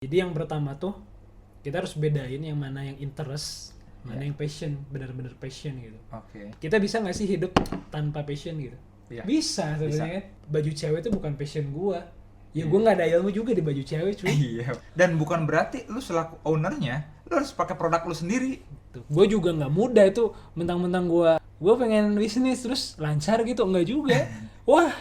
Jadi yang pertama tuh kita harus bedain yang mana yang interest, mana yang passion, benar-benar passion gitu. Oke. Kita bisa nggak sih hidup tanpa passion gitu? Iya. Bisa sebenarnya kan. Baju cewek itu bukan passion gua. Ya gua Iya. nggak ada ilmu juga di baju cewek cuy. Iya. Dan bukan berarti lu selaku ownernya, lu harus pakai produk lu sendiri. Tuh. Gua juga nggak mudah itu mentang-mentang gua pengen bisnis terus lancar gitu, enggak juga. Wah.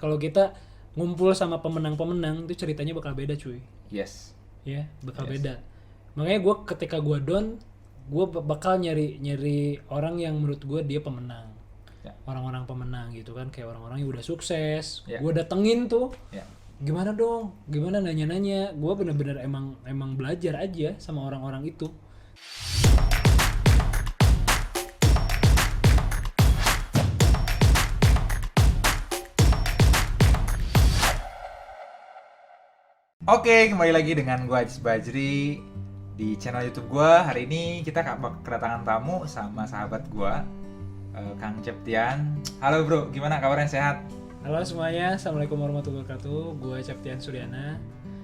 Kalau kita ngumpul sama pemenang-pemenang itu ceritanya bakal beda cuy. Yes. Ya, bakal Yes. beda. Makanya ketika gue down, gue bakal nyari orang yang menurut gue dia pemenang. Ya. Orang-orang pemenang gitu kan, kayak orang-orang yang udah sukses. Ya. Gue datengin tuh. Ya. Gimana dong? Gimana nanya-nanya? Gue bener-bener emang belajar aja sama orang-orang itu. Oke, kembali lagi dengan gua Ajis Bajri di channel YouTube gua. Hari ini kita kedatangan tamu sama sahabat gua, Kang Ceptian. Halo bro, gimana kabarnya, sehat? Halo semuanya, assalamualaikum warahmatullahi wabarakatuh. Gue Ceptian Suryana.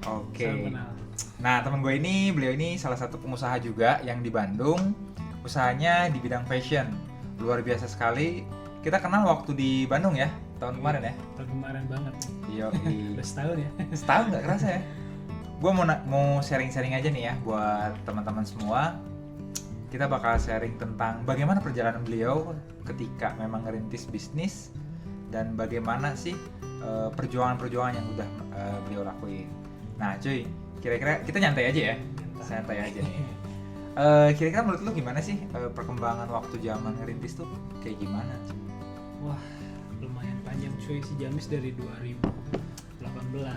Oke. Salam kenal. Nah, teman gue ini, beliau ini salah satu pengusaha juga yang di Bandung. Usahanya di bidang fashion. Luar biasa sekali. Kita kenal waktu di Bandung ya, tahun kemarin ya. Tahun kemarin banget. Iya. Udah setahun ya. Setahun nggak kerasa ya. Gue mau sharing-sharing aja nih ya buat teman-teman semua. Kita bakal sharing tentang bagaimana perjalanan beliau ketika memang ngerintis bisnis dan bagaimana sih perjuangan-perjuangan yang udah beliau lakuin. Nah cuy, kira-kira kita nyantai aja ya, santai aja nih. Kira-kira menurut lu gimana sih perkembangan waktu zaman ngerintis tuh kayak gimana? Wah, lumayan panjang cuy, si Jamis dari 2018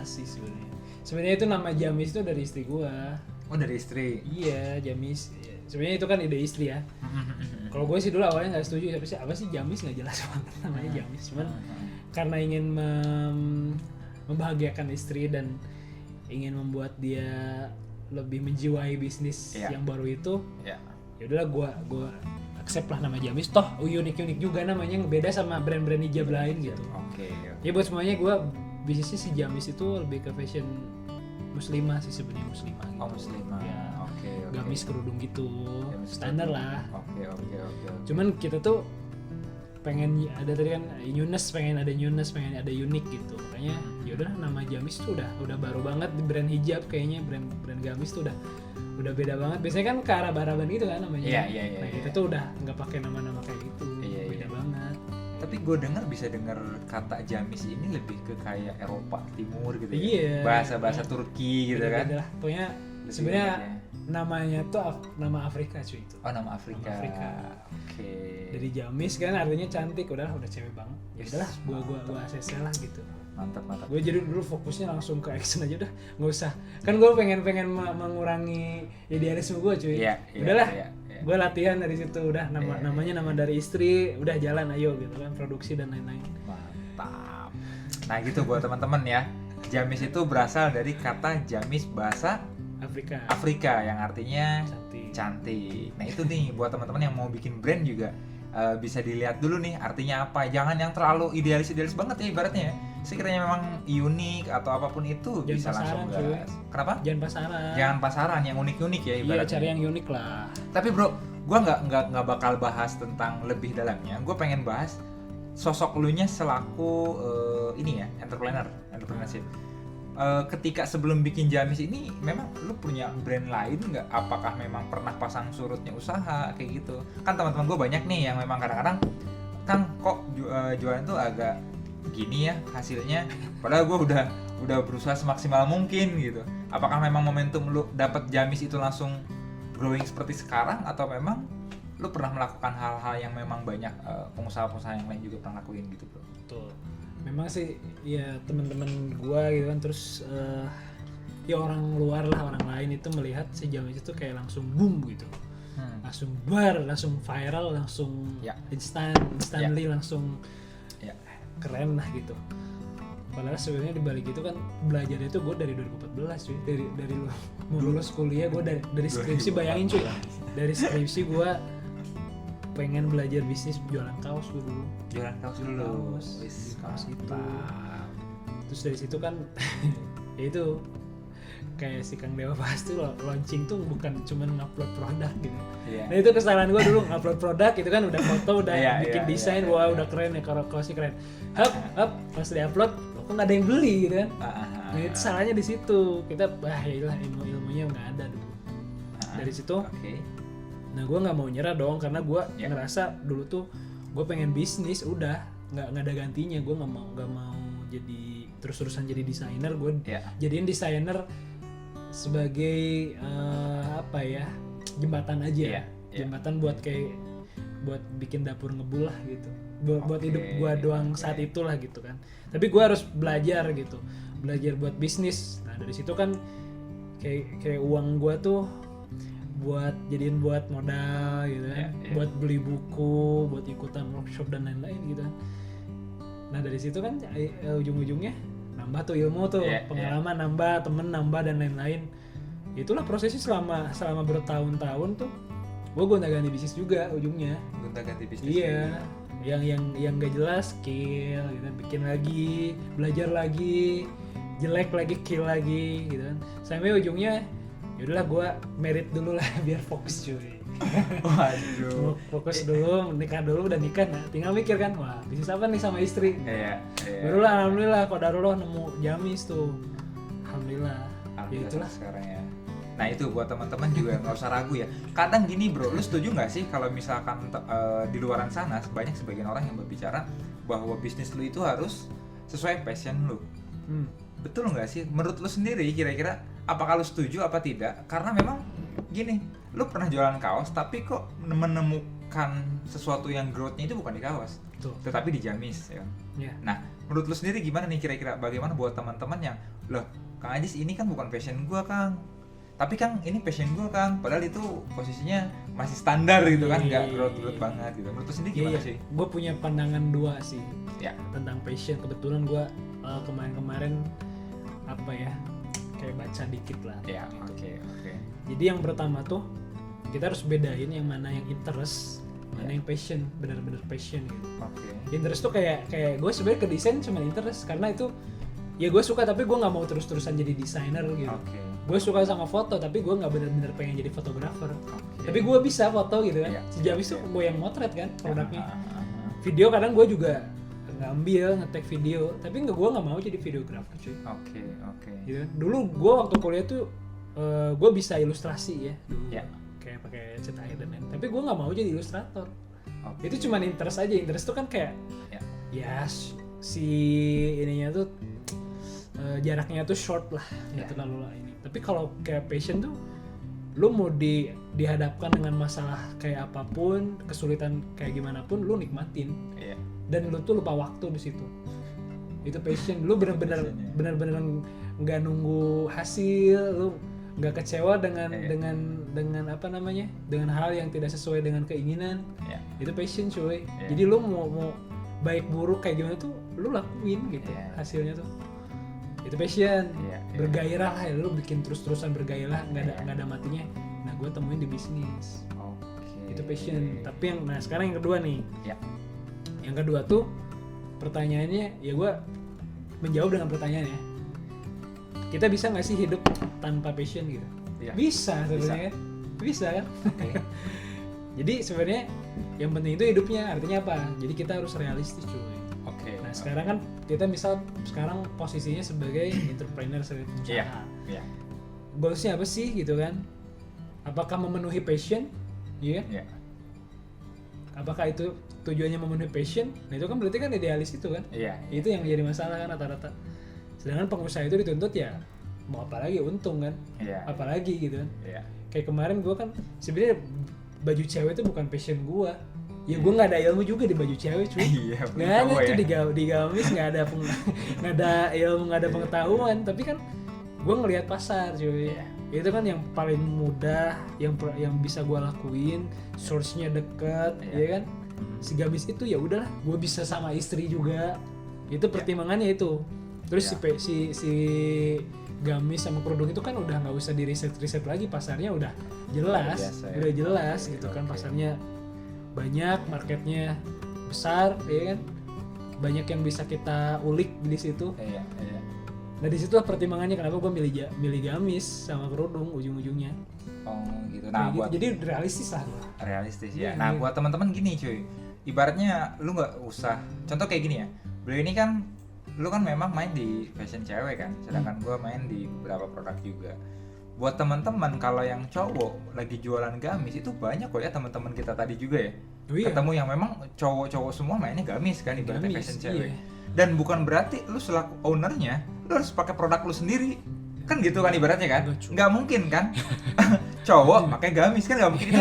sih sebenarnya. Sebenarnya itu nama Jamis itu dari istri gua. Oh, dari istri. Iya, Jamis. Sebenarnya itu kan ide istri ya. Kalau gue sih dulu awalnya nggak setuju, apa sih Jamis, nggak jelas banget namanya Jamis. Cuman karena ingin membahagiakan istri dan ingin membuat dia lebih menjiwai bisnis yang baru itu, ya udahlah gua accept lah nama Jamis. Toh unik juga namanya, beda sama brand-brand hijab lain gitu. Oke. Ya buat semuanya bisnisnya si Jamis itu lebih ke fashion muslimah sih sebenarnya, muslimah gitu. Oh, muslimah. Ya, Oke. gamis kerudung gitu, Gamis standar kerudung. lah. Oke. Cuman kita tuh pengen ada tadi kan Yunes, pengen ada unik gitu. Makanya ya udah nama Jamis tuh udah baru banget di brand hijab, kayaknya brand gamis tuh udah beda banget. Biasanya kan ke arah-arahan gitu kan namanya. Iya. Nah, kita tuh udah nggak pakai nama-nama kayak gitu. Beda banget. Tapi gue bisa dengar kata Jamis ini lebih ke kayak Eropa Timur gitu ya. Iya. Bahasa Turki gitu kan. Beda lah. Pokoknya sebenarnya namanya tuh nama Afrika cuy itu. Oh, nama Afrika. Nama Afrika. Oke. Dari Jamis kan artinya cantik, udah cewek banget. Ya Yes. udahlah, gua ACC lah gitu. Mantap. Gue jadi dulu fokusnya langsung ke action aja, udah nggak usah. Kan gue pengen mengurangi idealisme gue cuy. Iya. Udahlah. Gue latihan dari situ, udah namanya nama dari istri, udah jalan ayo gitu kan, produksi dan lain-lain. Mantap. Nah gitu buat teman-teman ya. Jamis itu berasal dari kata Jamis bahasa Afrika yang artinya cantik. Nah itu nih buat teman-teman yang mau bikin brand juga bisa dilihat dulu nih artinya apa. Jangan yang terlalu idealis banget ya ibaratnya ya. Sekiranya memang unik atau apapun itu Jangan bisa langsung gas. Kenapa? Jangan pasaran yang unik-unik ya ibaratnya. Iya, cari yang unik lah. Tapi bro, gue nggak bakal bahas tentang lebih dalamnya. Gue pengen bahas sosok lu nya selaku ini ya, entrepreneurship. Ketika sebelum bikin Jamis ini, memang lu punya brand lain nggak? Apakah memang pernah pasang surutnya usaha kayak gitu? Kan teman-teman gue banyak nih yang memang kadang-kadang, Kang kok jualan tuh agak gini ya hasilnya. Padahal gue udah berusaha semaksimal mungkin gitu. Apakah memang momentum lu dapat Jamis itu langsung growing seperti sekarang, atau memang lu pernah melakukan hal-hal yang memang banyak pengusaha-pengusaha yang lain juga pernah lakuin gitu bro? Betul. Memang sih ya teman-teman gua gitu kan, terus ya orang luar lah, orang lain itu melihat si Jamis itu kayak langsung boom gitu. Langsung langsung viral, langsung instantly langsung keren lah gitu. Padahal sebenarnya di balik itu kan belajarnya itu gue dari 2014 cuy, dari mau lulus kuliah gue dari skripsi, bayangin cuy, dari skripsi gue pengen belajar bisnis jualan kaos dulu. Kaos gitu. Terus dari situ kan ya itu kayak si Kang Dewa bahas tuh launching tuh bukan cuma ngupload produk gitu. Iya. Nah itu kesalahan gue dulu, ngupload produk itu kan udah foto, udah Iya, bikin iya, desain, iya, wah iya. udah keren ya, kalau sih keren. Hap, pas diupload kok nggak ada yang beli gitu kan. Nah itu salahnya di situ, kita ya ilmunya nggak ada dulu. Dari situ, Oke. nah gue nggak mau nyerah dong, karena gue Yeah. ngerasa dulu tuh gue pengen bisnis, udah nggak ada gantinya, gue nggak mau jadi terus-terusan jadi desainer, gue Yeah. jadiin desainer sebagai apa ya, jembatan aja, Yeah, yeah. jembatan buat bikin dapur ngebul lah gitu, buat Oke, hidup gue doang oke. saat itulah gitu kan. Tapi gue harus belajar gitu, belajar buat bisnis. Nah dari situ kan kayak uang gue tuh jadiin buat modal gitu kan, Yeah, yeah. buat beli buku, buat ikutan workshop dan lain-lain gitu kan. Nah dari situ kan ujung-ujungnya nambah tuh ilmu tuh, Yeah, pengalaman nambah, temen nambah dan lain-lain. Itulah prosesnya selama bertahun-tahun tuh. Gue gonta-ganti bisnis juga ujungnya. Gonta-ganti bisnis. Iya, yang gak jelas kill gitu, bikin lagi, belajar lagi, jelek lagi, kill lagi gitu kan. Sampai ujungnya yaudahlah gue merit dulu lah biar fokus cuy. Waduh. Fokus dulu, nikah dulu, udah nikah, nah tinggal mikir kan, wah bisnis apa nih sama istri. Iya. Barulah alhamdulillah qadarullah nemu Jamis tuh. Alhamdulillah. Ya Alhamdulillah itulah. sekarang ya. Nah itu buat teman-teman juga nggak usah ragu ya. Kadang gini bro, lu setuju nggak sih kalau misalkan di luaran sana banyak sebagian orang yang berbicara bahwa bisnis lu itu harus sesuai passion lu. Betul nggak sih? Menurut lu sendiri kira-kira apakah lu setuju apa tidak? Karena memang gini, lu pernah jualan kaos tapi kok menemukan sesuatu yang growth-nya itu bukan di kaos, Betul. tetapi di Jamis ya. Ya. Nah, menurut lu sendiri gimana nih kira-kira bagaimana buat teman-teman yang loh, Kang Ajis ini kan bukan passion gua, Kang. Tapi Kang, ini passion gua, Kang. Padahal itu posisinya masih standar gitu kan, nggak growth banget gitu. Menurut lu sendiri gimana sih? Gue punya pandangan dua sih Ya. tentang passion. Kebetulan gue kemarin apa ya, kayak baca dikit lah. Ya, gitu. oke. Jadi yang pertama tuh kita harus bedain yang mana yang interest, mana Ya. yang passion, benar-benar passion gitu. Oke. Interest tuh kayak gue sebenarnya ke desain cuma interest karena itu ya gue suka, tapi gue nggak mau terus-terusan jadi desainer gitu. Oke. Gue suka sama foto tapi gue nggak benar-benar pengen jadi fotografer. Oke. Tapi gue bisa foto gitu kan. Iya, Sejak iya, itu iya. gue yang motret kan produknya. Ah. Video kadang gue juga ngambil nge-tag video, tapi gue nggak mau jadi videografer cuy. Oke. Gitu kan. Dulu gue waktu kuliah tuh gue bisa ilustrasi ya dulu. Ya. Kayak pakai cat air dan lain. Tapi gue nggak mau jadi ilustrator. Oke. Itu cuma interest aja. Interest tuh kan kayak Ya. si ininya tuh jaraknya tuh short lah, Ya. nggak terlalu lah ini. Tapi kalau kayak passion tuh, lu mau dihadapkan dengan masalah kayak apapun, kesulitan kayak gimana pun, lu nikmatin. Iya. Dan lu tuh lupa waktu di situ. Itu passion. Lu bener-bener nggak nunggu hasil, lu nggak kecewa dengan Iya. dengan apa namanya, dengan hal yang tidak sesuai dengan keinginan. Iya. Itu passion cuy. Iya. Jadi lu mau baik buruk kayak gimana tuh lu lakuin gitu. Iya. Hasilnya tuh itu passion. Iya. Bergairah lah ya, lu bikin terus-terusan bergairah, Iya. nggak ada matinya. Nah gue temuin di bisnis. Oke. Itu passion. Tapi sekarang yang kedua nih. Ya. Yang kedua tuh pertanyaannya, ya gue menjawab dengan pertanyaannya, kita bisa nggak sih hidup tanpa passion gitu? Iya. Bisa sebenarnya kan? Bisa kan? Oke. Jadi sebenarnya yang penting itu hidupnya, artinya apa? Jadi kita harus realistis cuy. Oke. Nah sekarang kan kita misal sekarang posisinya sebagai entrepreneur, sebagai Iya. pengusaha. Iya. Goalsnya apa sih gitu kan? Apakah memenuhi passion? Iya. Iya. Apakah itu tujuannya memenuhi passion? Nah itu kan berarti kan idealis itu kan? Iya. Itu yang jadi masalah kan rata-rata. Sedangkan pengusaha itu dituntut ya mau apa lagi, untung kan? Iya. Apalagi gitu kan? Iya. Kayak kemarin gue kan sebenarnya baju cewek itu bukan passion gue. Ya gue nggak ada ilmu juga di baju cewek cuy. Iya. Nggak ada tuh di gamis, nggak ada nggak ada ilmu, nggak ada pengetahuan. Tapi kan gue ngelihat pasar cuy. Iya. Itu kan yang paling mudah, yang bisa gue lakuin, source-nya deket, Iya. ya kan? Si gamis itu ya udahlah, gue bisa sama istri juga. Itu pertimbangannya itu. Terus Iya. si gamis sama kerudung itu kan udah nggak usah di riset lagi, pasarnya udah jelas, Biasa ya. udah jelas Oke, gitu kan, oke. pasarnya banyak, marketnya besar, ya kan? Banyak yang bisa kita ulik di situ. Iya. Iya. Nah di situlah pertimbangannya kenapa gue milih gamis sama kerudung ujung-ujungnya. Oh gitu. Nah Kayak buat gitu. Jadi realistis lah gue. realistis Iya, ya. Nah iya. buat teman-teman gini cuy, ibaratnya lu nggak usah, contoh kayak gini ya, beliau ini kan, lu kan memang main di fashion cewek kan, sedangkan gue main di beberapa produk juga. Buat teman-teman kalau yang cowok lagi jualan gamis itu banyak kok ya teman-teman kita tadi juga ya. Oh, iya. Ketemu yang memang cowok-cowok semua mainnya gamis kan, ibaratnya Gamis, fashion cewek. iya. Dan bukan berarti lu selaku ownernya lu harus pakai produk lu sendiri. Kan gitu kan ibaratnya kan? Enggak, cuy. Nggak mungkin kan? Cowok pakai gamis kan nggak mungkin,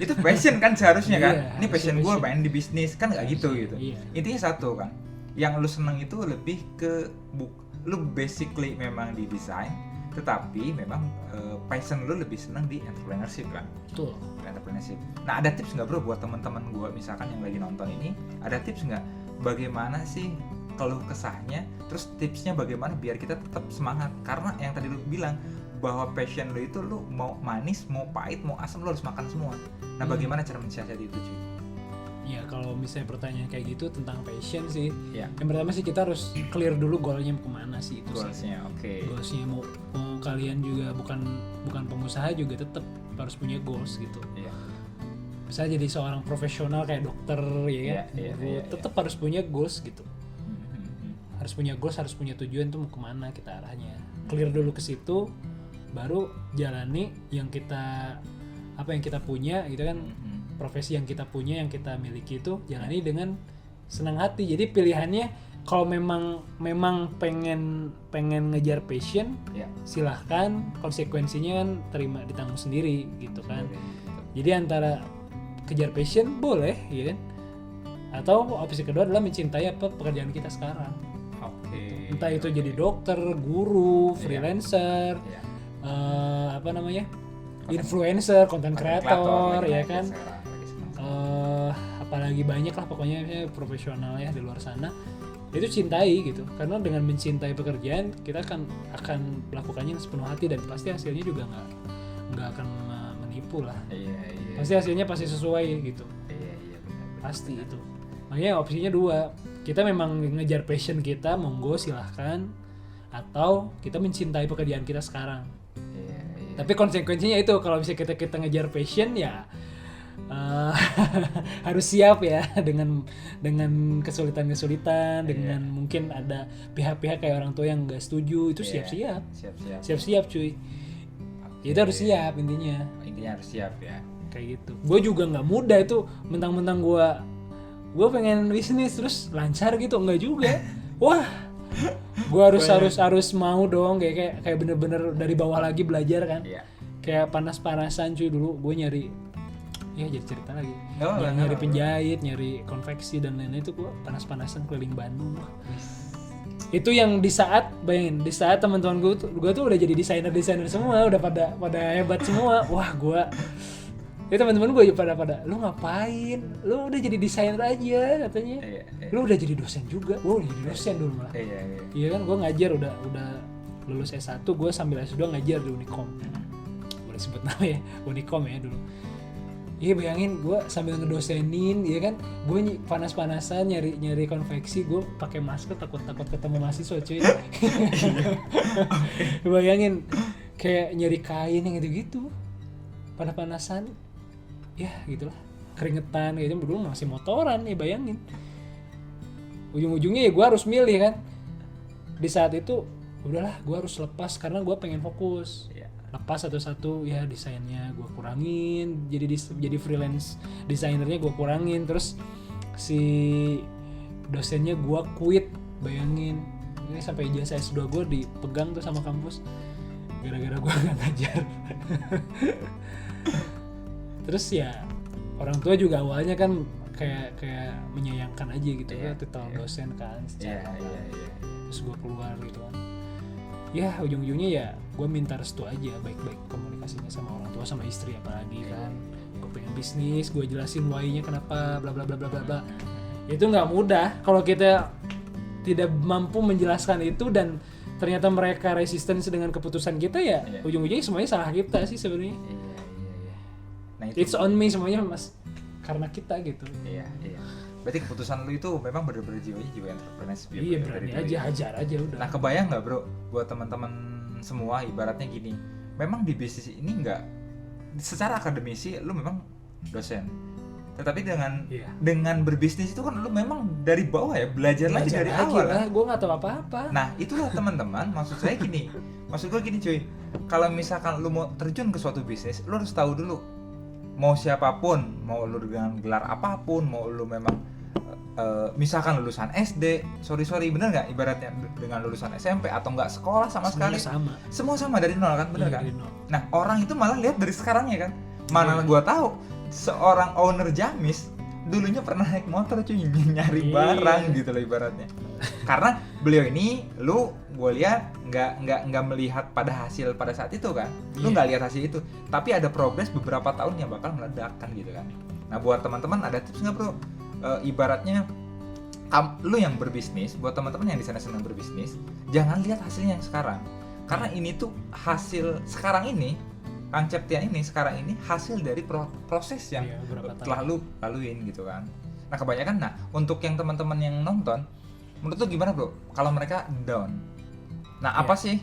itu fashion kan seharusnya kan. Iya, Ini passion gue fashion. main di bisnis kan nggak gitu gitu. Iya. Intinya satu kan, yang lu seneng itu lebih ke lu basically memang di desain, tetapi memang passion lu lebih seneng di entrepreneurship kan. Betul. Entrepreneurship. Nah ada tips nggak bro buat teman-teman gue misalkan yang lagi nonton ini, ada tips nggak bagaimana sih keluh kesahnya, terus tipsnya bagaimana biar kita tetap semangat, karena yang tadi lu bilang bahwa passion lu itu lu mau manis, mau pahit, mau asam lu harus makan semua. Nah bagaimana cara mensiasati itu cuy? Ya kalau misalnya pertanyaan kayak gitu tentang passion sih, Ya. yang pertama sih kita harus clear dulu goalnya kemana sih itu sih. Goalsnya oke. Goalsnya mau kalian juga bukan pengusaha juga tetap harus punya goals gitu. Iya. Misalnya jadi seorang profesional kayak dokter ya kan, Iya, tetap harus punya goals gitu. Mhm. Harus punya goals, harus punya tujuan tuh mau kemana kita arahnya. Clear dulu ke situ, baru jalani yang kita punya gitu kan, profesi yang kita punya, yang kita miliki itu jalani dengan senang hati. Jadi pilihannya kalau memang pengen ngejar passion, Ya. silahkan, konsekuensinya kan ditanggung sendiri gitu kan. Jadi antara kejar passion boleh ya kan, atau opsi kedua adalah mencintai apa pekerjaan kita sekarang. Oke. Entah itu jadi dokter, guru, Iya. freelancer, Iya. influencer, content creator, lagi ya naik kan. sekarang, lagi seneng. Apalagi banyak lah pokoknya profesional ya di luar sana. Itu cintai gitu, karena dengan mencintai pekerjaan kita akan melakukannya sepenuh hati dan pasti hasilnya juga nggak akan menipu lah. Iya. Pasti hasilnya pasti sesuai gitu, Iya benar. pasti itu. Makanya opsinya dua, kita memang ngejar passion kita, monggo silahkan, atau kita mencintai pekerjaan kita sekarang. Iya. Tapi konsekuensinya itu kalau misalnya kita ngejar passion ya harus siap ya dengan kesulitan-kesulitan, dengan mungkin ada pihak-pihak kayak orang tua yang nggak setuju, itu Iya. siap-siap. Siap. Cuy. Oke. Itu harus siap intinya. Intinya harus siap ya. Kayak gitu. Gue juga nggak mudah itu mentang-mentang gue pengen bisnis terus lancar gitu, nggak juga. Wah, gue harus mau dong kayak bener-bener dari bawah lagi belajar kan. Iya. Kayak panas-panasan cuy dulu gue nyari, ya jadi cerita lagi. Oh, Nyari penjahit, nyari konveksi dan lain-lain itu gue panas-panasan keliling Bandung. Wah. Itu yang di saat teman-teman gue tuh udah jadi desainer semua, udah pada hebat semua. Wah, ya teman-teman gue pada lu ngapain? Lu udah jadi desainer aja katanya. Iya. Lu udah jadi dosen juga. Gue udah jadi dosen dulu malah. Iya. Iya kan, gue ngajar udah lulus S1, gue sambil S2 ngajar di Unicom. Boleh sebut nama ya, Unicom ya dulu. Iya bayangin gue sambil ngedosenin, ya kan, gue panas-panasan nyari konveksi, gue pakai masker takut ketemu mahasiswa cuy. Bayangin kayak nyari kain yang gitu-gitu, panas-panasan, ya gitulah, keringetan kayak gitu, dulu masih motoran ya bayangin. Ujung-ujungnya ya gue harus milih kan, di saat itu udahlah gue harus lepas karena gue pengen fokus. Iya. Lepas satu-satu ya, desainnya gue kurangin, jadi freelance desainernya gue kurangin, terus si dosennya gue quit. Bayangin ini sampai ijazah S2 gue dipegang tuh sama kampus gara-gara gue gak ngajar. Terus ya orang tua juga awalnya kan kayak menyayangkan aja gitu ya, titel dosen kan secara terus gue keluar gitu kan. Ya ujung-ujungnya ya gue minta restu aja, baik-baik komunikasinya sama orang tua, sama istri apalagi kan. Gue pengen bisnis, gue jelasin why-nya kenapa, bla bla bla bla bla bla. Itu nggak mudah kalau kita tidak mampu menjelaskan itu dan ternyata mereka resisten dengan keputusan kita ya. Ujung-ujungnya semuanya salah kita sih sebenarnya. Iya. Nah, It's on me semuanya mas, karena kita gitu. Iya. Berarti keputusan lu itu memang bener-bener jiwanya jiwa entrepreneurship. Iya, berani aja, hajar aja udah. Nah, kebayang nggak bro, buat teman-teman semua ibaratnya gini, memang di bisnis ini nggak, secara akademisi lu memang dosen, tetapi dengan berbisnis itu kan lu memang dari bawah ya, belajar lagi dari awal lah. Gue nggak tahu apa-apa. Nah itulah teman-teman, maksud gue gini cuy, kalau misalkan lu mau terjun ke suatu bisnis, lu harus tahu dulu mau siapapun, mau lu dengan gelar apapun, mau lu memang misalkan lulusan SD, sorry bener nggak, ibaratnya dengan lulusan SMP atau nggak sekolah sama sekali, semua sama dari nol kan, bener kan? Nah orang itu malah lihat dari sekarangnya kan, mana gua tahu seorang owner Jamis dulunya pernah naik motor cuy, nyari barang gitu loh ibaratnya. Karena beliau ini, gue lihat nggak melihat pada hasil pada saat itu kan, lu nggak lihat hasil itu, tapi ada progres beberapa tahun yang bakal meledak kan gitu kan. Nah buat teman-teman ada tips nggak bro? Ibaratnya lu yang berbisnis, buat teman-teman yang di sana senang berbisnis, jangan lihat hasilnya yang sekarang, karena ini tuh hasil sekarang ini, Kang Septian ini sekarang ini hasil dari proses yang telah lu laluin gitu kan. Nah kebanyakan, untuk yang teman-teman yang nonton, menurut lu gimana bro kalau mereka down? Nah apa sih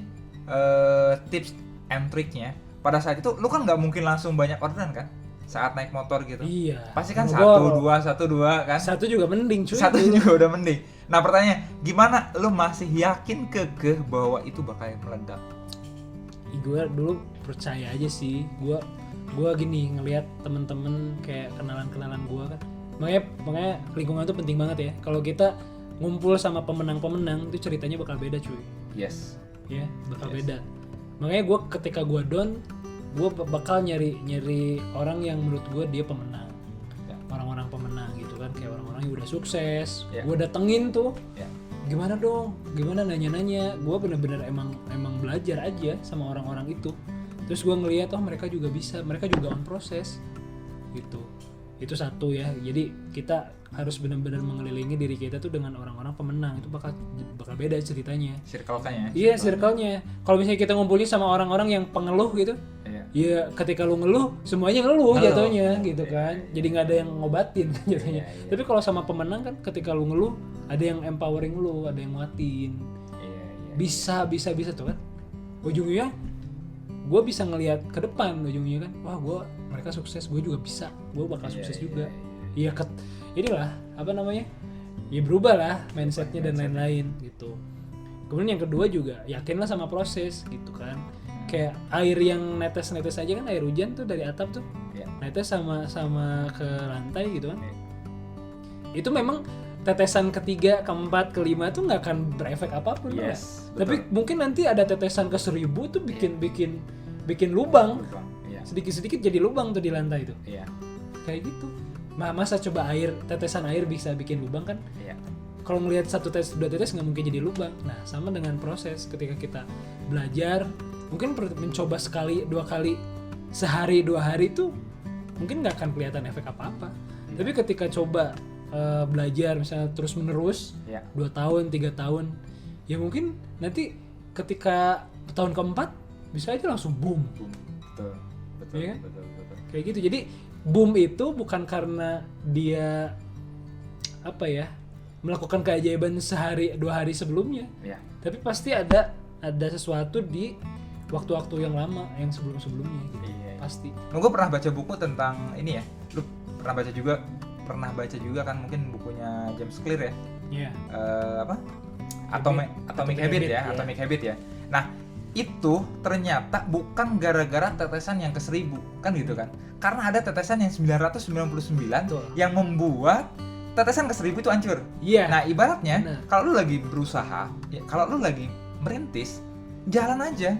tips and triknya pada saat itu? Lu kan nggak mungkin langsung banyak orderan kan saat naik motor gitu. Iya. Pasti kan 1, 2 kan. Satu juga mending cuy. Satu juga udah mending. Nah pertanyaannya, gimana lu masih yakin kekeh bahwa itu bakal meledak? Gue dulu percaya aja sih. Gue gini ngelihat temen-temen kayak kenalan gue kan. Makanya lingkungan tuh penting banget ya. Kalau kita ngumpul sama pemenang-pemenang itu ceritanya bakal beda cuy. Yes. Ya, bakal beda. Makanya gue ketika gue down, gue bakal nyari orang yang menurut gue dia pemenang, orang-orang pemenang gitu kan, kayak orang-orang yang udah sukses. Gue datengin tuh, gimana nanya-nanya. Gue bener-bener emang belajar aja sama orang-orang itu. Terus gue ngeliat mereka juga bisa, mereka juga on proses gitu. Itu satu ya. Jadi kita harus benar-benar mengelilingi diri kita tuh dengan orang-orang pemenang. Itu bakal beda ceritanya. Circle-nya. Iya, circle-nya. Kalau misalnya kita ngumpulin sama orang-orang yang pengeluh gitu, ya ketika lu ngeluh, semuanya ngeluh jatuhnya gitu kan. Jadi nggak ada yang ngobatin kan jatuhnya. Tapi kalau sama pemenang kan, ketika lu ngeluh, ada yang empowering lu, ada yang nguatin. Bisa tuh kan. Ujungnya gue bisa ngelihat ke depan ujungnya kan, wah mereka sukses, gue juga bisa, gue bakal sukses juga. Iya inilah apa namanya, ya berubah lah mindsetnya dan lain-lain gitu. Kemudian yang kedua juga yakinlah sama proses gitu kan. Kayak air yang netes aja kan, air hujan tuh dari atap tuh netes sama ke lantai gitu kan. Itu memang tetesan ketiga, keempat, kelima tuh nggak akan berefek apapun. Tapi mungkin nanti ada tetesan ke 1000 tuh bikin lubang. Sedikit-sedikit jadi lubang tuh di lantai tuh. Kayak gitu. Masa coba tetesan air bisa bikin lubang kan? Kalau ngelihat 1 tetes 2 tetes nggak mungkin jadi lubang. Nah sama dengan proses ketika kita belajar, mungkin mencoba sekali 2 kali, sehari 2 hari tuh mungkin nggak akan kelihatan efek apa-apa. Tapi ketika coba belajar misalnya terus menerus 2 tahun 3 tahun, ya mungkin nanti ketika tahun keempat bisa aja langsung boom. Betul. Ya? Betul. Kayak gitu. Jadi boom itu bukan karena dia melakukan keajaiban sehari 2 hari sebelumnya, tapi pasti ada sesuatu di waktu-waktu yang lama, yang sebelumnya gitu. Pasti. Gue pernah baca buku tentang ini ya. Lu pernah baca juga kan, mungkin bukunya James Clear ya. Atomic Habit ya. Atomic Habit ya. Nah itu ternyata bukan gara-gara tetesan yang ke 1000 kan gitu kan, karena ada tetesan yang 999 yang membuat tetesan ke 1000 itu hancur. Nah ibaratnya kalau lu lagi berusaha, kalau lu lagi merintis, jalan aja,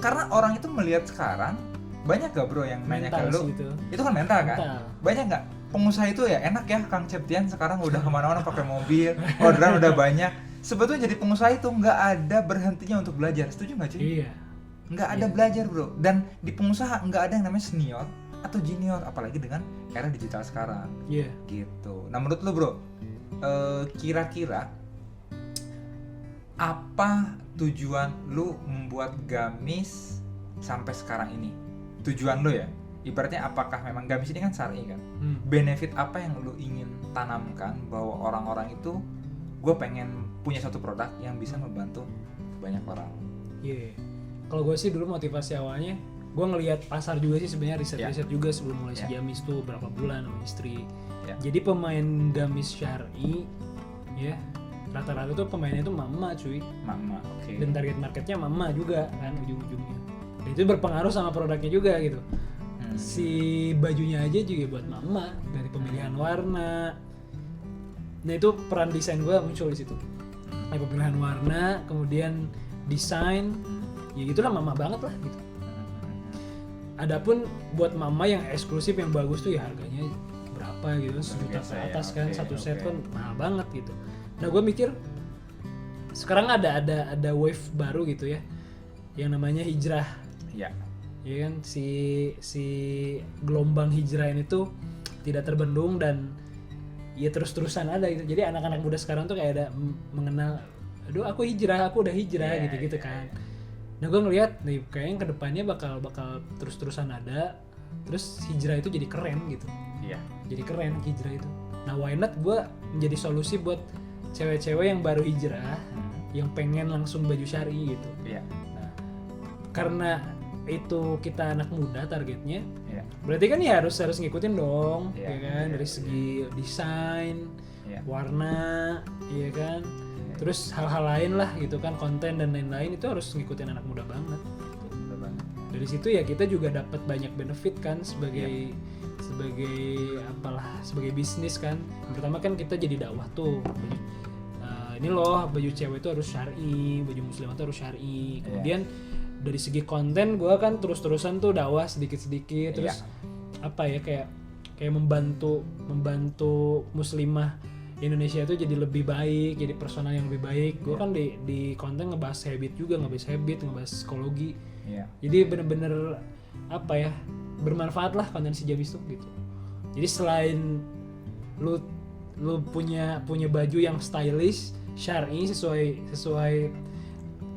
karena orang itu melihat sekarang. Banyak gak bro yang nanya ke lu, itu kan mental kan? Banyak gak pengusaha itu ya enak ya Kang Septian sekarang udah kemana-mana pakai mobil, orderan udah banyak. Sebetulnya jadi pengusaha itu nggak ada berhentinya untuk belajar, setuju nggak cuy? Nggak ada belajar bro. Dan di pengusaha nggak ada yang namanya senior atau junior, apalagi dengan era digital sekarang. Gitu. Nah menurut lu bro, kira-kira apa tujuan lu membuat Gamis sampai sekarang ini? Tujuan lu ya, ibaratnya apakah memang gamis ini kan syar'i kan, benefit apa yang lu ingin tanamkan bahwa orang-orang itu gue pengen punya satu produk yang bisa membantu banyak orang. Iya. Kalau gue sih dulu motivasi awalnya gue ngelihat pasar juga sih sebenarnya, riset juga sebelum mulai si gamis tuh berapa bulan sama istri. Jadi pemain gamis syar'i ya rata-rata tuh pemainnya tuh mama cuy. Mama, oke. Dan target marketnya mama juga kan ujung-ujungnya. Dan itu berpengaruh sama produknya juga gitu. Si bajunya aja juga buat mama, dari pemilihan warna. Nah itu peran desain gue muncul di situ. Nah, pemilihan warna, kemudian desain, ya gitulah mama banget lah gitu. Adapun buat mama yang eksklusif yang bagus tuh ya harganya berapa gitu, 1 juta ke atas kan, satu set kan mahal banget gitu. Nah gue mikir sekarang ada wave baru gitu ya, yang namanya hijrah. Iya. Ya kan si gelombang hijrah ini tuh tidak terbendung dan ya terus-terusan ada gitu. Jadi anak-anak muda sekarang tuh kayak ada mengenal, aduh aku udah hijrah gitu kan. Nah gue ngelihat nih kayaknya kedepannya bakal terus-terusan ada, terus hijrah itu jadi keren gitu. Iya. Jadi keren hijrah itu. Nah why not gue menjadi solusi buat cewek-cewek yang baru hijrah, yang pengen langsung baju syar'i gitu. Iya. Nah, karena itu kita anak muda targetnya, berarti kan ya harus ngikutin dong, ya kan dari segi desain, warna, ya kan. Terus hal-hal lain lah gitu kan, konten dan lain-lain itu harus ngikutin anak muda banget. Dari situ ya kita juga dapat banyak benefit kan sebagai bisnis kan. Pertama kan kita jadi dakwah tuh. Ini loh baju cewek itu harus syar'i, baju muslimah itu harus syar'i. Kemudian dari segi konten gue kan terus-terusan tuh dakwah sedikit-sedikit, terus kayak membantu muslimah Indonesia itu jadi lebih baik, jadi personal yang lebih baik. Gue kan di konten ngebahas habit, ngebahas psikologi. Jadi bener-bener bermanfaat lah konten si Jamis tuh gitu. Jadi selain lu punya baju yang stylish, syar'i sesuai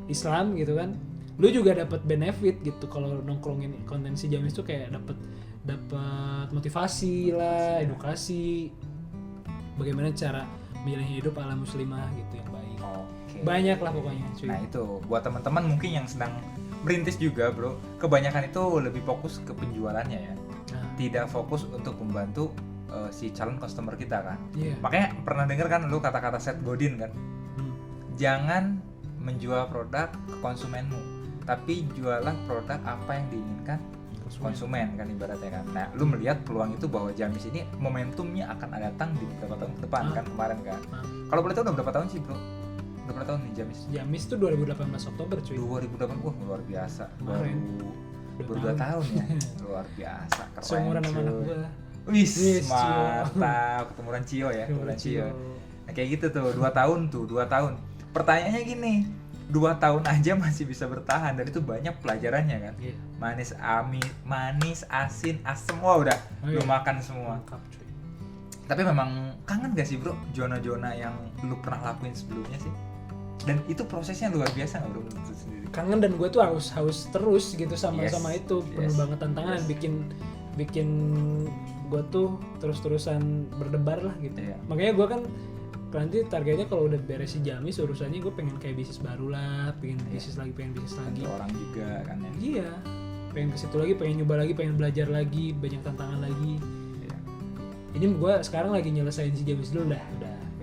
Islam gitu kan, lu juga dapat benefit gitu. Kalau nongkrongin konten si Jamis tuh kayak dapat motivasi lah, edukasi bagaimana cara menjalani hidup ala muslimah gitu yang baik. Banyak lah pokoknya cuy. Nah itu buat teman-teman mungkin yang sedang merintis juga bro, kebanyakan itu lebih fokus ke penjualannya ya, tidak fokus untuk membantu si calon customer kita kan. Makanya pernah denger kan lu kata-kata Seth Godin kan, jangan menjual produk ke konsumenmu, tapi jualah produk apa yang diinginkan konsumen kan ibaratnya kan. Nah lu melihat peluang itu bahwa Jamis ini momentumnya akan datang di beberapa tahun ke depan kan kemarin kan. Kalau boleh tahu udah berapa tahun sih bro? Udah berapa tahun nih Jamis? Jamis tuh 2018 Oktober cuy. 2018, wah luar biasa. Baru 2 tahun ya. Luar biasa, keren. Seumuran sama anak gua. Wis, mantap. Ketemuran Cio ya, ketemuran Cio. Nah, kayak gitu tuh, 2 tahun. Pertanyaannya gini, 2 tahun aja masih bisa bertahan dan itu banyak pelajarannya kan. Manis, asin, asem, wah udah lu makan semua. Tapi memang kangen gak sih bro, zona-zona yang lu pernah lakuin sebelumnya sih? Dan itu prosesnya luar biasa gak bro menurut lu sendiri? Kangen, dan gue tuh haus terus gitu sama itu, penuh banget tantangan, bikin gue tuh terus-terusan berdebar lah gitu. Makanya gue kan nanti targetnya kalau udah beres si Jamis urusannya, gue pengen kayak bisnis baru lah, pengen bisnis lagi. Orang juga kan ya. Iya, pengen ke situ lagi, pengen nyoba lagi, pengen belajar lagi, banyak tantangan lagi. Ini gue sekarang lagi nyelesain si Jamis dulu dah.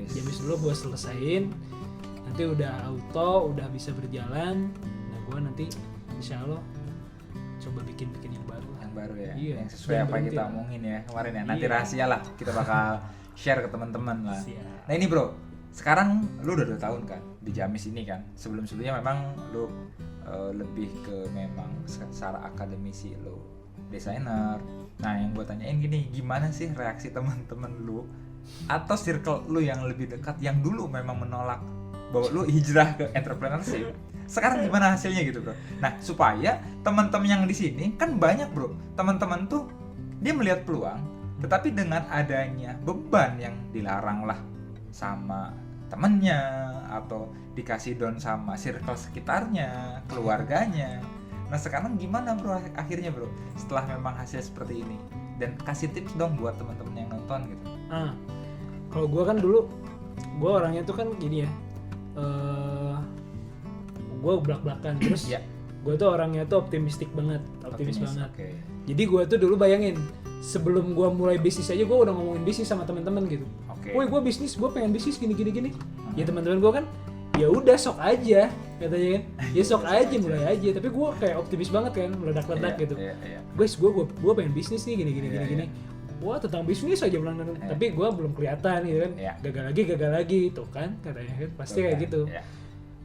Jamis dulu gue selesain, nanti udah auto, udah bisa berjalan. Nah gue nanti insya Allah coba bikin yang baru. Yang baru ya, yang sesuai apa yang kita omongin ya kemarin ya. Nanti rahasia lah, kita bakal share ke teman-teman lah. Nah ini bro, sekarang lu udah 2 tahun kan di Jamis ini kan. Sebelumnya memang lu lebih ke memang secara akademisi, lu desainer. Nah yang gue tanyain gini, gimana sih reaksi teman-teman lu atau circle lu yang lebih dekat yang dulu memang menolak bahwa lu hijrah ke entrepreneurship, sekarang gimana hasilnya gitu bro? Nah supaya teman-teman yang di sini kan banyak bro, teman-teman tuh dia melihat peluang, tetapi dengan adanya beban yang dilarang lah sama temennya atau dikasih down sama circle sekitarnya, keluarganya. Nah sekarang gimana bro akhirnya bro setelah memang hasil seperti ini, dan kasih tips dong buat teman-teman yang nonton gitu. Kalau gue kan dulu gue orangnya tuh kan gini ya, gue belak-belakan terus gue tuh orangnya tuh optimis banget. Okay. Jadi gue tuh dulu bayangin sebelum gue mulai bisnis aja gue udah ngomongin bisnis sama teman-teman gitu. Woi gue bisnis, gue pengen bisnis gini. Ya teman-teman gue kan ya udah sok aja katanya kan, ya sok aja mulai aja. Tapi gue kayak optimis banget kan, meledak-ledak gitu. Guys gue pengen bisnis nih gini. Wah tentang bisnis aja bilang, tapi gue belum kelihatan gitu kan. Gagal lagi tuh kan katanya kan pasti kayak gitu.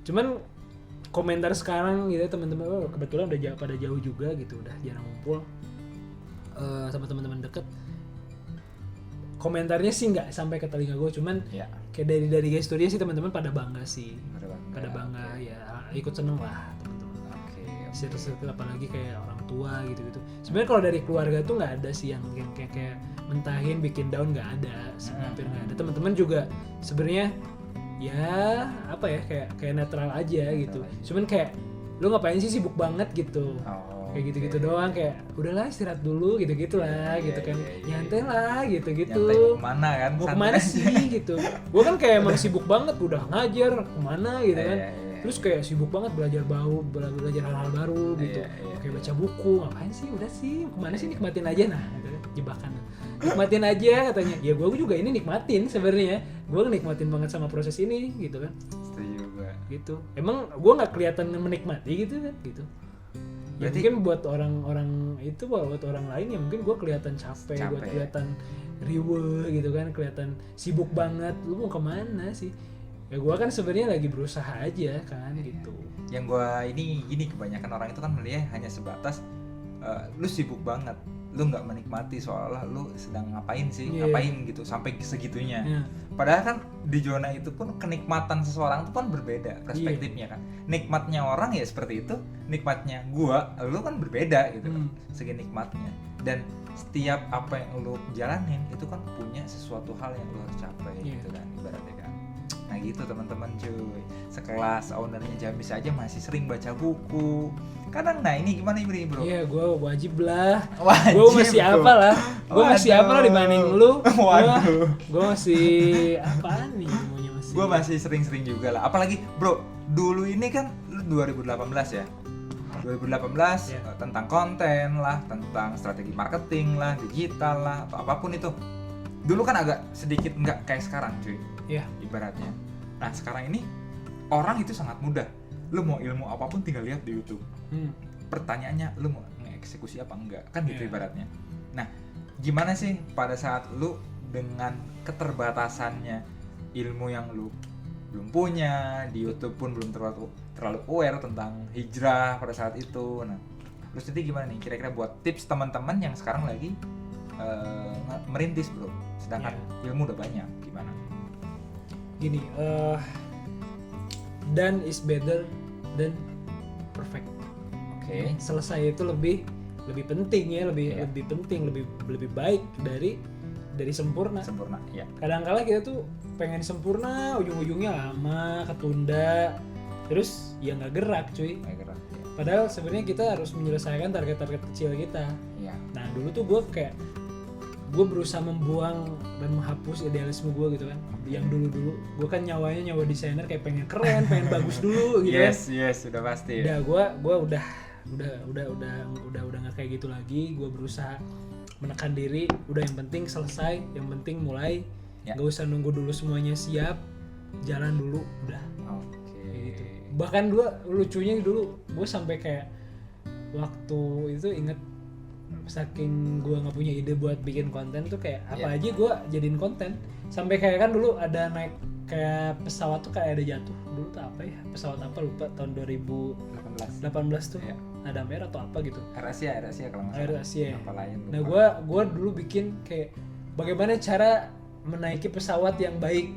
Cuman komentar sekarang gitu teman-teman, kebetulan udah pada jauh juga gitu, udah jarang ngumpul sama teman-teman deket. Komentarnya sih nggak sampai ke telinga gue, cuman kayak dari guys studio sih teman-teman pada bangga sih, pada bangga ya, ikut seneng lah teman-teman. Circle apalagi kayak orang tua gitu. Sebenarnya kalau dari keluarga tuh nggak ada sih yang kayak mentahin bikin down, nggak ada, hampir nggak ada. Teman-teman juga sebenarnya ya apa ya kayak netral aja gitu. Cuman kayak lu ngapain sih sibuk banget gitu. Kayak gitu-gitu doang, kayak udahlah istirahat dulu gitu-gitu lah gitu kan. Nyantai lah gitu-gitu. Nyantai mau kemana kan? Mau kemana sih gitu. Gue kan kayak emang sibuk banget udah ngajar kemana gitu kan. Terus kayak sibuk banget belajar hal-hal baru gitu. Kayak baca buku, ngapain sih udah sih kemana sih, nikmatin aja nah gitu kan. Jebakan. Nikmatin aja katanya. Ya gue juga ini nikmatin sebenarnya. Gue nikmatin banget sama proses ini gitu kan. Setuju gue. Gitu. Emang gue nggak kelihatan menikmati gitu kan gitu. Ya berarti, mungkin buat orang-orang itu, buat orang lain ya mungkin gue kelihatan capek, buat kelihatan riwe gitu kan, kelihatan sibuk banget. Lu mau kemana sih? Ya gue kan sebenarnya lagi berusaha aja kan gitu. Yang gue gini kebanyakan orang itu kan melihat hanya sebatas lu sibuk banget, lu nggak menikmati seolah lu sedang ngapain sih, ngapain gitu sampai segitunya. Padahal kan di zona itu pun kenikmatan seseorang itu kan berbeda perspektifnya kan. Nikmatnya orang ya seperti itu, nikmatnya lu kan berbeda gitu kan, segi nikmatnya. Dan setiap apa yang lu jalanin itu kan punya sesuatu hal yang lu harus capai gitu kan ibaratnya kan. Nah gitu teman-teman cuy, sekelas ownernya Jamis aja masih sering baca buku. Kadang nah ini gimana Ibri bro? Iya gue wajib lah. Gue masih apa lah? Gue masih apa lah dibanding lu? Waduh. Gue masih apaan nih ilmunya masih? Gue masih sering-sering juga lah. Apalagi bro, dulu ini kan lu 2018 ya. 2018 tentang konten lah, tentang strategi marketing lah, digital lah, atau apapun itu. Dulu kan agak sedikit nggak kayak sekarang cuy. Iya. Ibaratnya. Nah sekarang ini orang itu sangat mudah. Lu mau ilmu apapun tinggal lihat di YouTube. Pertanyaannya lu mau ngeksekusi apa enggak kan gitu ibaratnya. Nah gimana sih pada saat lu dengan keterbatasannya ilmu yang lu belum punya, di YouTube pun belum terlalu aware tentang hijrah pada saat itu. Nah terus nanti gimana nih kira-kira buat tips teman-teman yang sekarang lagi merintis bro, sedangkan ilmu udah banyak, gimana? Gini, done is better than perfect. Oke. Selesai itu lebih penting ya, lebih penting, lebih baik dari sempurna. Sempurna, ya. Kadang-kala kita tuh pengen sempurna, ujung-ujungnya lama, ketunda, terus ya nggak gerak cuy. Nggak gerak. Ya. Padahal sebenarnya kita harus menyelesaikan target-target kecil kita. Ya. Nah dulu tuh gue berusaha membuang dan menghapus idealisme gue gitu kan. Yang dulu gue kan nyawa desainer, kayak pengen keren, pengen bagus dulu gitu kan. Yes, sudah pasti. Udah gue udah nggak kayak gitu lagi. Gue berusaha menekan diri, udah yang penting selesai, yang penting mulai. Gak usah nunggu dulu semuanya siap, jalan dulu udah. Gitu. Bahkan lucunya dulu gue sampai kayak waktu itu inget, saking gue nggak punya ide buat bikin konten tuh kayak apa aja gue jadiin konten. Sampai kayak kan dulu ada naik kayak pesawat tuh kayak ada jatuh dulu tuh apa ya, pesawat apa lupa, tahun 2018 tuh ada merah atau apa gitu, AirAsia kalau nggak salah. AirAsia. Apa lain lupa. Nah gue dulu bikin kayak bagaimana cara menaiki pesawat yang baik,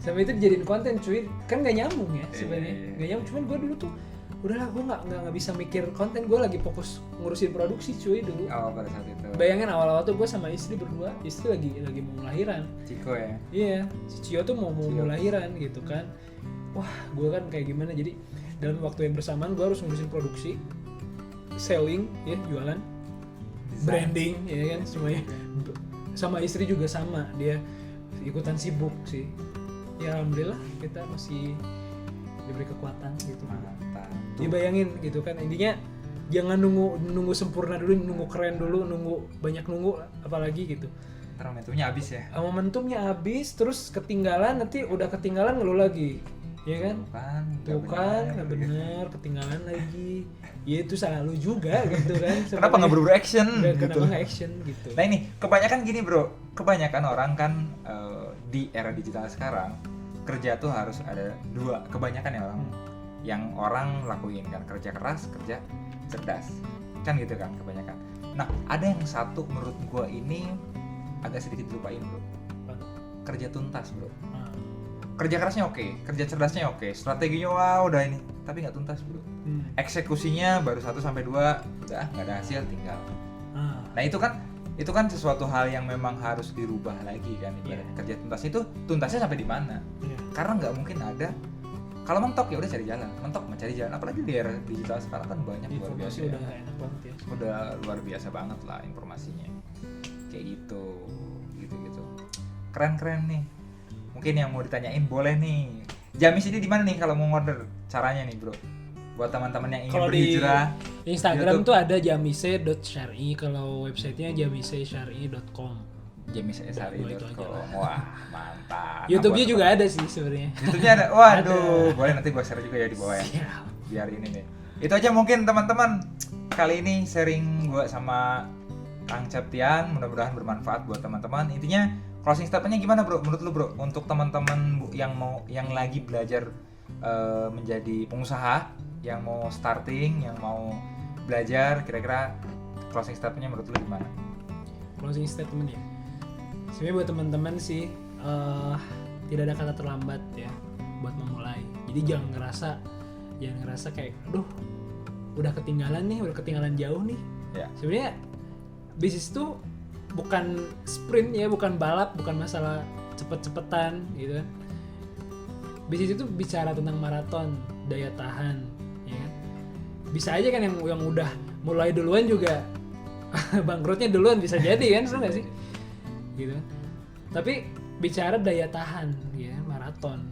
sampai itu dijadiin konten cuy. Kan nggak nyambung ya sebenarnya, nggak nyambung. Cuman gue dulu tuh udahlah, gue nggak bisa mikir konten, gue lagi fokus ngurusin produksi cuy dulu. Pada saat itu. Bayangin awal-awal tuh gue sama istri berdua, istri lagi mau lahiran. Ciko ya. Iya, si Cio tuh mau lahiran gitu kan. Wah, gue kan kayak gimana, jadi dalam waktu yang bersamaan gue harus ngurusin produksi, selling ya, jualan, branding ya kan semuanya. Sama istri juga sama, dia ikutan sibuk sih. Ya alhamdulillah kita masih diberi kekuatan gitu. Mantap. Ya bayangin gitu kan, intinya jangan nunggu sempurna dulu, nunggu keren dulu, banyak nunggu apalagi gitu. Ntar momentumnya habis ya. Momentumnya habis, terus ketinggalan, nanti udah ketinggalan ngeluh lagi, ya kan? Tuh kan, nggak bener, ketinggalan lagi. Ya itu salah lu juga gitu kan. Kenapa nggak berburu action? Gitu. Kenapa nggak action gitu? Nah ini kebanyakan gini bro, kebanyakan orang kan di era digital sekarang kerja tuh harus ada dua. Kebanyakan ya orang yang orang lakuin kan, kerja keras, kerja cerdas, kan gitu kan kebanyakan. Nah ada yang satu menurut gua ini agak sedikit lupain bro, kerja tuntas bro. Kerja kerasnya oke, kerja cerdasnya oke, strateginya wah udah ini, tapi nggak tuntas bro. Eksekusinya baru 1-2, udah nggak ada hasil, tinggal. Nah itu kan sesuatu hal yang memang harus dirubah lagi kan, ibaratnya kerja tuntas itu tuntasnya sampai di mana? Karena nggak mungkin ada, kalau mentok ya udah cari jalan, mentok mencari jalan, apalagi di era digital sekarang kan banyak luar biasa. Udah enak banget ya. Udah luar biasa banget lah informasinya, kayak gitu. Keren nih. Mungkin yang mau ditanyain boleh nih. Jamis ini di mana nih kalau mau order? Caranya nih bro, buat teman-teman yang ingin Kalau berhijrah. Di Instagram tuh ada jamise.syari, kalau websitenya jamisesyari.com. jamisesyari.com. Wah mantap. YouTube-nya juga ada sih sebenarnya. YouTube-nya ada. Waduh, boleh nanti gua share juga ya di bawah ya. Biar ini nih. Itu aja mungkin teman-teman. Kali ini sharing gua sama Kang Septian, mudah-mudahan bermanfaat buat teman-teman. Intinya closing statement-nya gimana bro? Menurut lu bro, untuk teman-teman yang lagi belajar menjadi pengusaha, yang mau starting, yang mau belajar, kira-kira closing statement-nya menurut lu gimana? Closing statement ya, sebenarnya buat teman-teman sih tidak ada kata terlambat ya buat memulai. Jadi jangan ngerasa kayak aduh udah ketinggalan jauh nih. Sebenarnya bisnis itu bukan sprint ya, bukan balap, bukan masalah cepet-cepetan gitu kan. Bisnis itu bicara tentang maraton, daya tahan, ya kan. Bisa aja kan yang udah mulai duluan juga bangkrutnya duluan, bisa jadi kan, bener nggak sih? Gitu. Tapi bicara daya tahan, ya maraton.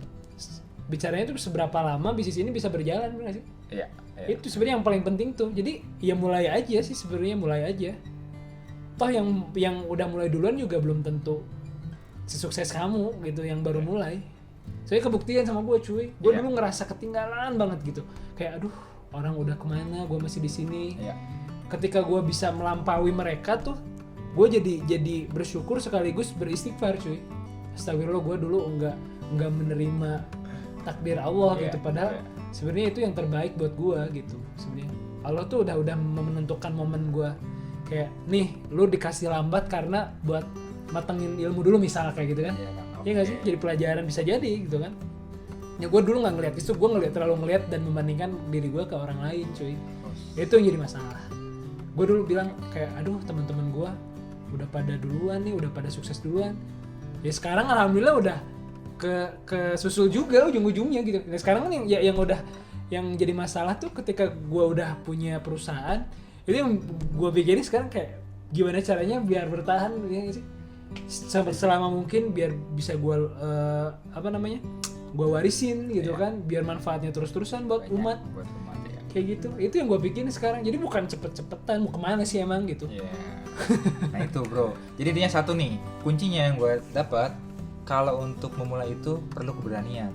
Bicaranya itu seberapa lama bisnis ini bisa berjalan, bener nggak sih? Iya. Itu sebenarnya yang paling penting tuh. Jadi ya mulai aja sih sebenarnya, mulai aja. Toh yang udah mulai duluan juga belum tentu sesukses kamu gitu yang baru mulai. Saya kebuktian sama gue cuy. Gue dulu ngerasa ketinggalan banget gitu. Kayak aduh, orang udah kemana, gue masih di sini. Ketika gue bisa melampaui mereka tuh, gue jadi bersyukur sekaligus beristighfar cuy. Astagfirullah, gue dulu enggak menerima takdir Allah gitu. Padahal sebenarnya itu yang terbaik buat gue gitu. Sebenarnya Allah tuh udah menentukan momen gue. Kayak nih, lu dikasih lambat karena buat matengin ilmu dulu misal kayak gitu kan. Iya nggak sih? Jadi pelajaran bisa jadi gitu kan. Ya gue dulu nggak ngeliat itu, gue terlalu ngeliat dan membandingkan diri gue ke orang lain cuy. Itu yang jadi masalah. Gue dulu bilang kayak aduh teman-teman gue udah pada duluan nih, udah pada sukses duluan. Ya sekarang alhamdulillah udah ke susul juga ujung-ujungnya gitu. Nah, sekarang kan yang jadi masalah tuh ketika gue udah punya perusahaan, itu yang gue pikirin sekarang kayak gimana caranya biar bertahan ya sih, selama mungkin biar bisa gue gue warisin gitu kan, biar manfaatnya terus-terusan buat umat ya. Kayak gitu, itu yang gue pikirin sekarang. Jadi bukan cepet-cepetan mau kemana sih emang gitu. Nah itu bro, jadi intinya satu nih kuncinya yang gue dapat, kalau untuk memulai itu perlu keberanian,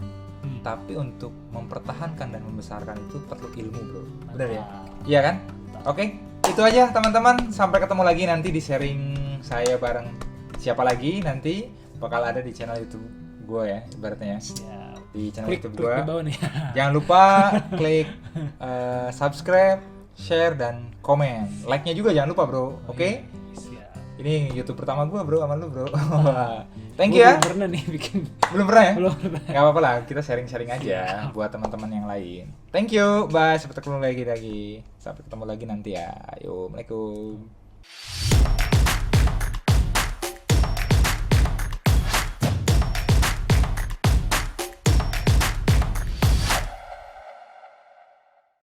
tapi untuk mempertahankan dan membesarkan itu perlu ilmu bro. Benar ya? Iya kan? Oke, itu aja teman-teman. Sampai ketemu lagi nanti di sharing saya bareng siapa lagi nanti bakal ada di channel YouTube gue ya, ibaratnya ya. Di channel YouTube gue. Jangan lupa klik subscribe, share dan komen. Like-nya juga jangan lupa bro. Oke? Ini YouTube pertama gue bro, sama lu bro. Thank you ya. Belum pernah nih bikin. Belum pernah ya? Belum pernah. Gak apa-apa lah, kita sharing-sharing aja buat teman-teman yang lain. Thank you, bye. Sampai ketemu lagi. Sampai ketemu lagi nanti ya. Ayo, Assalamualaikum.